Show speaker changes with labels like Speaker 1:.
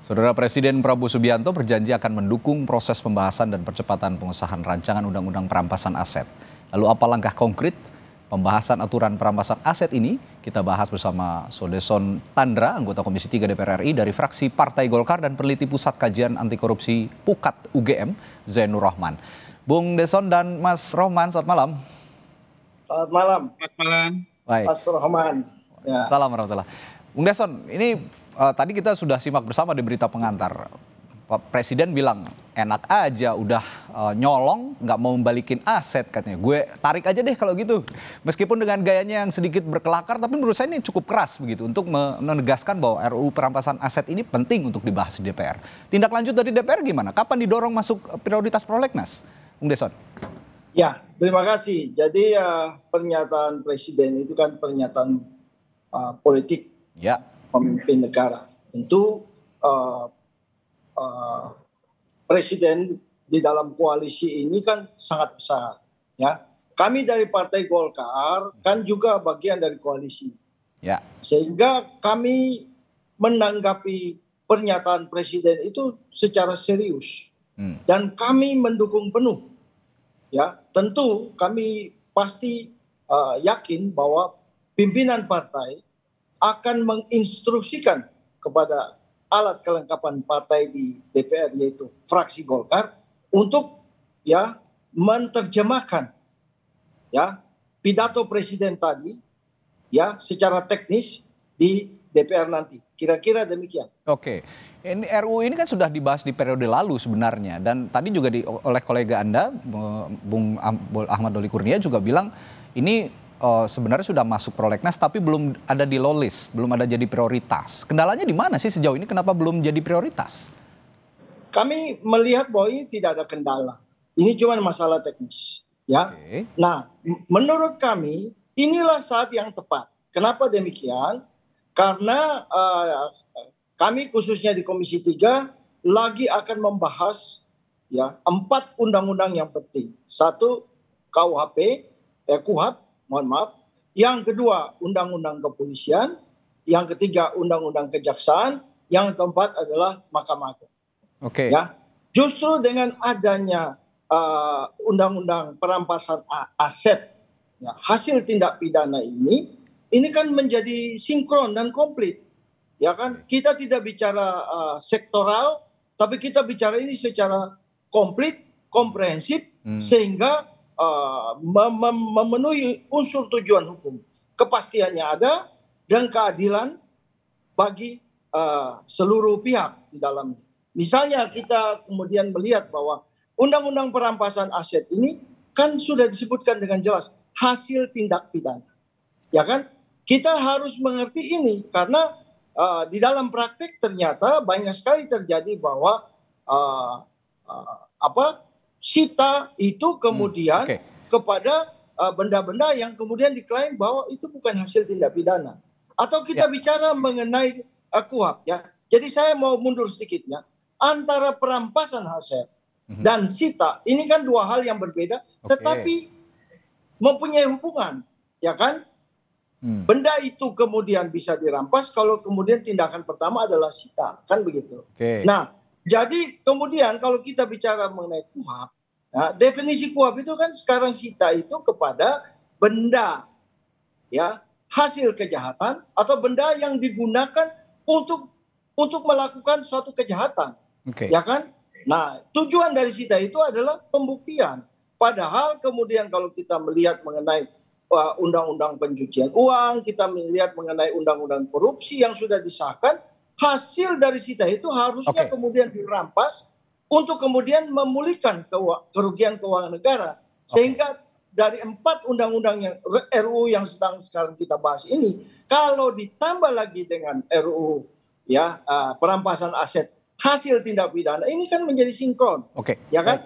Speaker 1: Saudara Presiden Prabowo Subianto berjanji akan mendukung proses pembahasan dan percepatan pengesahan rancangan Undang-Undang Perampasan Aset. Lalu apa langkah konkret pembahasan aturan perampasan aset ini? Kita bahas bersama Sodeson Tandra, anggota Komisi 3 DPR RI dari fraksi Partai Golkar dan peneliti Pusat Kajian Anti Korupsi PUKAT UGM, Zainur Rahman. Bung Deson dan Mas Rohman, selamat malam.
Speaker 2: Selamat malam.
Speaker 3: Selamat malam.
Speaker 1: Baik.
Speaker 2: Mas Rohman.
Speaker 1: Ya. Salam warahmatullah. Bung Deson, ini tadi kita sudah simak bersama di berita pengantar. Pak Presiden bilang enak aja udah nyolong nggak mau membalikin aset katanya. Gue tarik aja deh kalau gitu. Meskipun dengan gayanya yang sedikit berkelakar tapi menurut saya ini cukup keras begitu untuk menegaskan bahwa RUU perampasan aset ini penting untuk dibahas di DPR. Tindak lanjut dari DPR gimana? Kapan didorong masuk prioritas prolegnas? Bung Deson.
Speaker 2: Ya, terima kasih. Jadi pernyataan Presiden itu kan pernyataan politik.
Speaker 1: Ya.
Speaker 2: Pemimpin negara. Tentu Presiden di dalam koalisi ini kan sangat besar, ya. Kami dari Partai Golkar kan juga bagian dari koalisi,
Speaker 1: ya.
Speaker 2: Sehingga kami menanggapi pernyataan Presiden itu secara serius dan kami mendukung penuh, ya. Tentu kami pasti yakin bahwa pimpinan partai akan menginstruksikan kepada alat kelengkapan partai di DPR yaitu fraksi Golkar untuk ya menerjemahkan ya pidato Presiden tadi ya secara teknis di DPR nanti. Kira-kira demikian.
Speaker 1: Oke. Ini RUU ini kan sudah dibahas di periode lalu sebenarnya dan tadi juga oleh kolega Anda Bung Ahmad Doli Kurnia juga bilang ini sebenarnya sudah masuk prolegnas tapi belum ada di low list, belum ada jadi prioritas. Kendalanya di mana sih sejauh ini kenapa belum jadi prioritas?
Speaker 2: Kami melihat bahwa ini tidak ada kendala. Ini cuma masalah teknis, ya.
Speaker 1: Okay.
Speaker 2: Nah, menurut kami inilah saat yang tepat. Kenapa demikian? Karena kami khususnya di Komisi 3 lagi akan membahas ya 4 undang-undang yang penting. 1 KUHP, KUHP, mohon maaf. Yang kedua, Undang-Undang Kepolisian. Yang ketiga, Undang-Undang Kejaksaan. Yang keempat adalah Mahkamah Agung.
Speaker 1: Oke.
Speaker 2: Ya, justru dengan adanya Undang-Undang Perampasan Aset, ya, hasil tindak pidana ini kan menjadi sinkron dan komplit. Ya kan, kita tidak bicara sektoral, tapi kita bicara ini secara komplit, komprehensif, sehingga memenuhi unsur tujuan hukum. Kepastiannya ada dan keadilan bagi seluruh pihak di dalamnya. Misalnya kita kemudian melihat bahwa Undang-Undang Perampasan Aset ini kan sudah disebutkan dengan jelas hasil tindak pidana. Ya kan? Kita harus mengerti ini karena di dalam praktik ternyata banyak sekali terjadi bahwa sita itu kemudian kepada benda-benda yang kemudian diklaim bahwa itu bukan hasil tindak pidana. Atau kita bicara mengenai KUHP, ya. Jadi saya mau mundur sedikitnya. Antara perampasan aset dan sita ini kan dua hal yang berbeda, tetapi mempunyai hubungan, ya kan? Benda itu kemudian bisa dirampas kalau kemudian tindakan pertama adalah sita, kan begitu. Nah, jadi kemudian kalau kita bicara mengenai KUHP, ya, definisi KUHP itu kan sekarang sita itu kepada benda ya hasil kejahatan atau benda yang digunakan untuk melakukan suatu kejahatan. Ya kan? Nah, tujuan dari sita itu adalah pembuktian. Padahal kemudian kalau kita melihat mengenai undang-undang pencucian uang, kita melihat mengenai undang-undang korupsi yang sudah disahkan, hasil dari sita itu harusnya kemudian dirampas untuk kemudian memulihkan kerugian keuangan negara. Sehingga dari 4 undang-undang yang RUU yang sedang sekarang kita bahas ini, kalau ditambah lagi dengan RUU ya perampasan aset hasil tindak pidana, ini kan menjadi sinkron. Ya kan?